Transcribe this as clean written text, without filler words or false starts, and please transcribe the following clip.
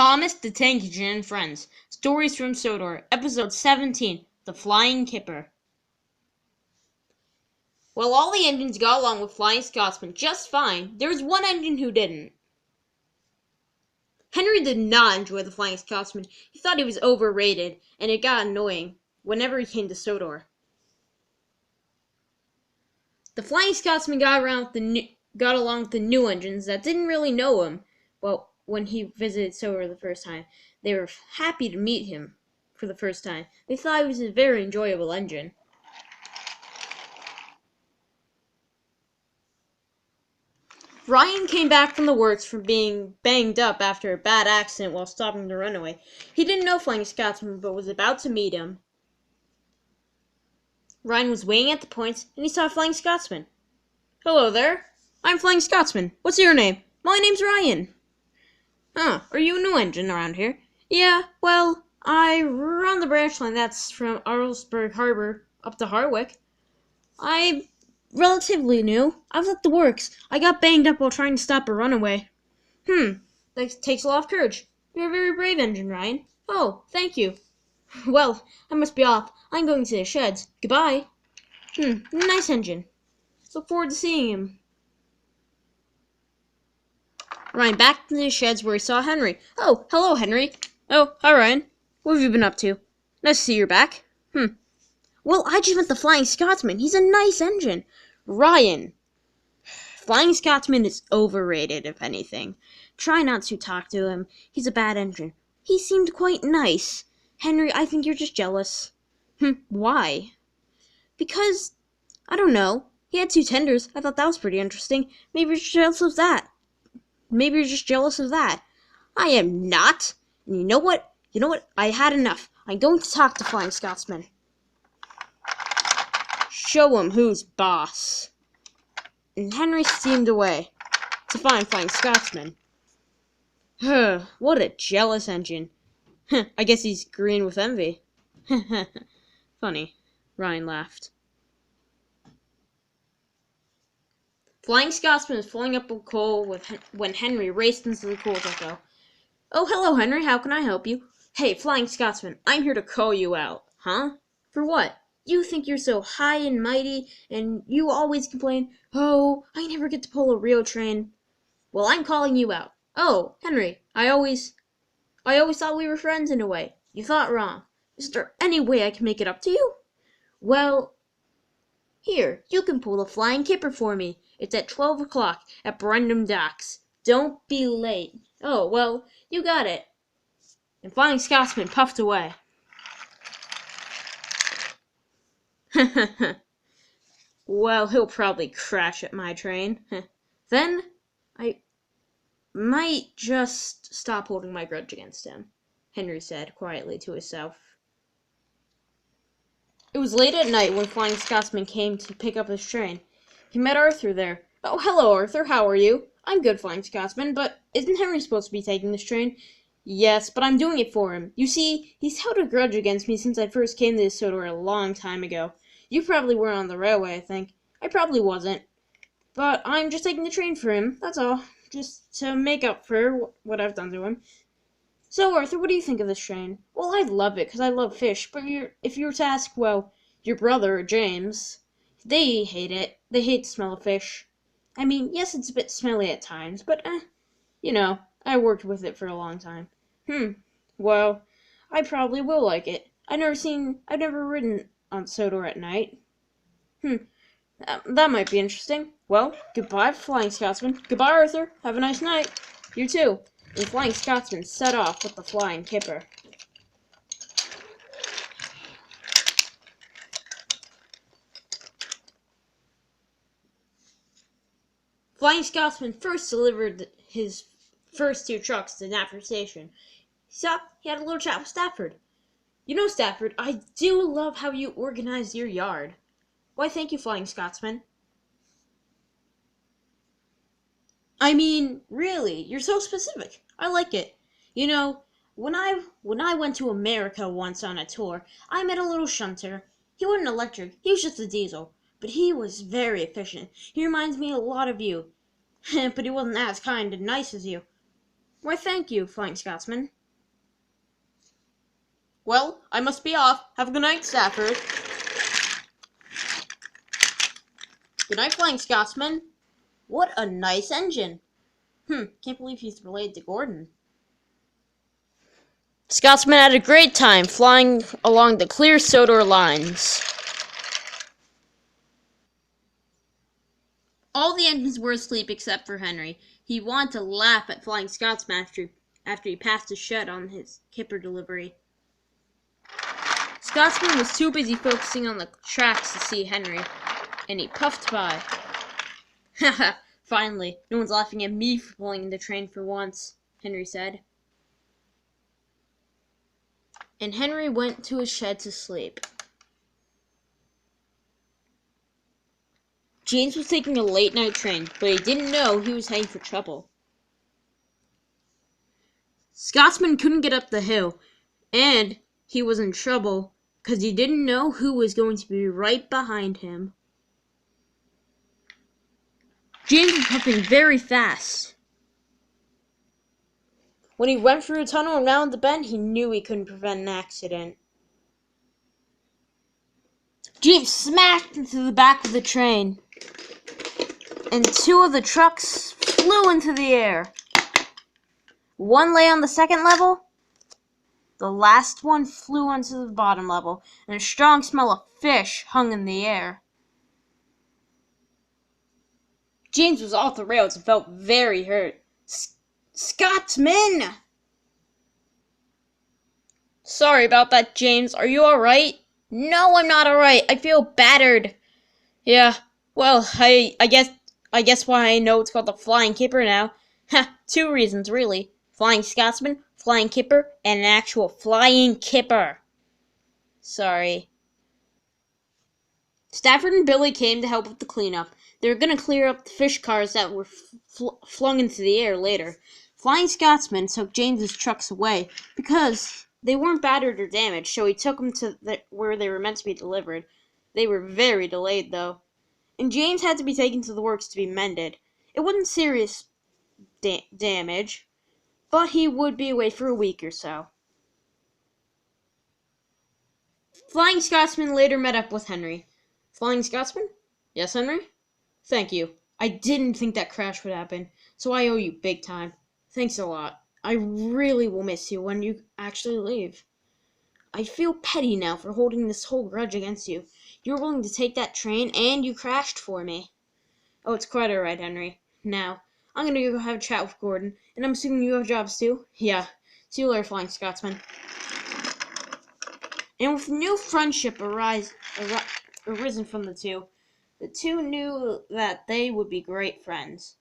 Thomas the Tank Engine and Friends. Stories from Sodor. Episode 17. The Flying Kipper. Well, all the engines got along with Flying Scotsman just fine. There was one engine who didn't. Henry did not enjoy the Flying Scotsman. He thought he was overrated, and it got annoying whenever he came to Sodor. The Flying Scotsman got along with the new engines that didn't really know him. Well, when he visited Sodor the first time, they were happy to meet him for the first time. They thought he was a very enjoyable engine. Ryan came back from the works from being banged up after a bad accident while stopping the runaway. He didn't know Flying Scotsman, but was about to meet him. Ryan was weighing at the points, and he saw Flying Scotsman. "Hello there. I'm Flying Scotsman. What's your name?" "My name's Ryan." "Huh, are you a new engine around here?" "Yeah, well, I run the branch line that's from Arlesburg Harbor up to Harwick. I'm relatively new. I was at the works. I got banged up while trying to stop a runaway." That takes a lot of courage. You're a very brave engine, Ryan." "Oh, thank you." "Well, I must be off. I'm going to the sheds. Goodbye." Nice engine. Look forward to seeing him." Ryan back to the sheds where he saw Henry. "Oh, hello, Henry." "Oh, hi, Ryan. What have you been up to?" "Nice to see you're back." "Well, I just met the Flying Scotsman. He's a nice engine." "Ryan, Flying Scotsman is overrated, if anything. Try not to talk to him. He's a bad engine. He seemed quite nice. Henry, I think you're just jealous." "Why?" "Because, I don't know. He had 2 tenders. I thought that was pretty interesting. Maybe you're just jealous of that." "I am not. And you know what? I had enough. I'm going to talk to Flying Scotsman. Show him who's boss." And Henry steamed away to find Flying Scotsman. What a jealous engine. I guess he's green with envy. Funny. Ryan laughed. Flying Scotsman was filling up with coal when Henry raced into the coal depot. "Oh, hello, Henry. How can I help you?" "Hey, Flying Scotsman, I'm here to call you out." "Huh? For what?" "You think you're so high and mighty, and you always complain, 'Oh, I never get to pull a real train.' Well, I'm calling you out." "Oh, Henry, I always thought we were friends in a way." "You thought wrong. Is there any way I can make it up to you?" "Well, here, you can pull the Flying Kipper for me. It's at 12 o'clock at Brendam Docks. Don't be late." "Oh, well, you got it." And Flying Scotsman puffed away. "Well, he'll probably crash at my train. Then I might just stop holding my grudge against him," Henry said quietly to himself. It was late at night when Flying Scotsman came to pick up his train. He met Arthur there. "Oh, hello, Arthur. How are you?" "I'm good, Flying Scotsman, but isn't Henry supposed to be taking this train?" "Yes, but I'm doing it for him. You see, he's held a grudge against me since I first came to this Sodor a long time ago. You probably were on the railway, I think. I probably wasn't. But I'm just taking the train for him, that's all. Just to make up for what I've done to him. So, Arthur, what do you think of this train?" "Well, I love it, 'cause I love fish, but if you were to ask, well, your brother, James, they hate it. They hate the smell of fish. I mean, yes, it's a bit smelly at times, but, I worked with it for a long time." Well, I probably will like it. I've never ridden on Sodor at night." That might be interesting. Well, goodbye, Flying Scotsman. Goodbye, Arthur. Have a nice night." "You too." And Flying Scotsman set off with the Flying Kipper. Flying Scotsman first delivered his first 2 trucks to Stafford station. He had a little chat with Stafford. "You know, Stafford, I do love how you organize your yard." "Why, thank you, Flying Scotsman." "I mean, really, you're so specific. I like it. You know, when I went to America once on a tour, I met a little shunter. He wasn't electric, he was just a diesel. But he was very efficient. He reminds me a lot of you. But he wasn't as kind and nice as you." Why, thank you, Flying Scotsman. Well, I must be off. Have a good night, Stafford. Good night, Flying Scotsman. What a nice engine. Can't believe he's related to Gordon. Scotsman had a great time flying along the clear Sodor lines. All the engines were asleep except for Henry. He wanted to laugh at Flying Scotsman after he passed his shed on his Kipper delivery. Scotsman was too busy focusing on the tracks to see Henry, and he puffed by. Haha, finally, no one's laughing at me for pulling the train for once, Henry said. And Henry went to his shed to sleep. James was taking a late-night train, but he didn't know he was heading for trouble. Scotsman couldn't get up the hill, and he was in trouble because he didn't know who was going to be right behind him. James was puffing very fast. When he went through a tunnel and round the bend, he knew he couldn't prevent an accident. James smashed into the back of the train, and two of the trucks flew into the air. One lay on the second level. The last one flew onto the bottom level, and a strong smell of fish hung in the air. James was off the rails and felt very hurt. Scotsman! Sorry about that, James. Are you alright? No, I'm not alright. I feel battered. Yeah, well, I guess why I know it's called the Flying Kipper now. Ha, two reasons, really. Flying Scotsman, Flying Kipper, and an actual Flying Kipper. Sorry. Stafford and Billy came to help with the cleanup. They were going to clear up the fish cars that were flung into the air later. Flying Scotsman took James's trucks away because they weren't battered or damaged, so he took them to where they were meant to be delivered. They were very delayed, though, and James had to be taken to the works to be mended. It wasn't serious damage, but he would be away for a week or so. Flying Scotsman later met up with Henry. Flying Scotsman? Yes, Henry? Thank you. I didn't think that crash would happen, so I owe you big time. Thanks a lot. I really will miss you when you actually leave. I feel petty now for holding this whole grudge against you. You were willing to take that train, and you crashed for me. Oh, it's quite alright, Henry. Now, I'm gonna go have a chat with Gordon, and I'm assuming you have jobs too? Yeah. See you later, Flying Scotsman. And with new friendship arisen from the two knew that they would be great friends.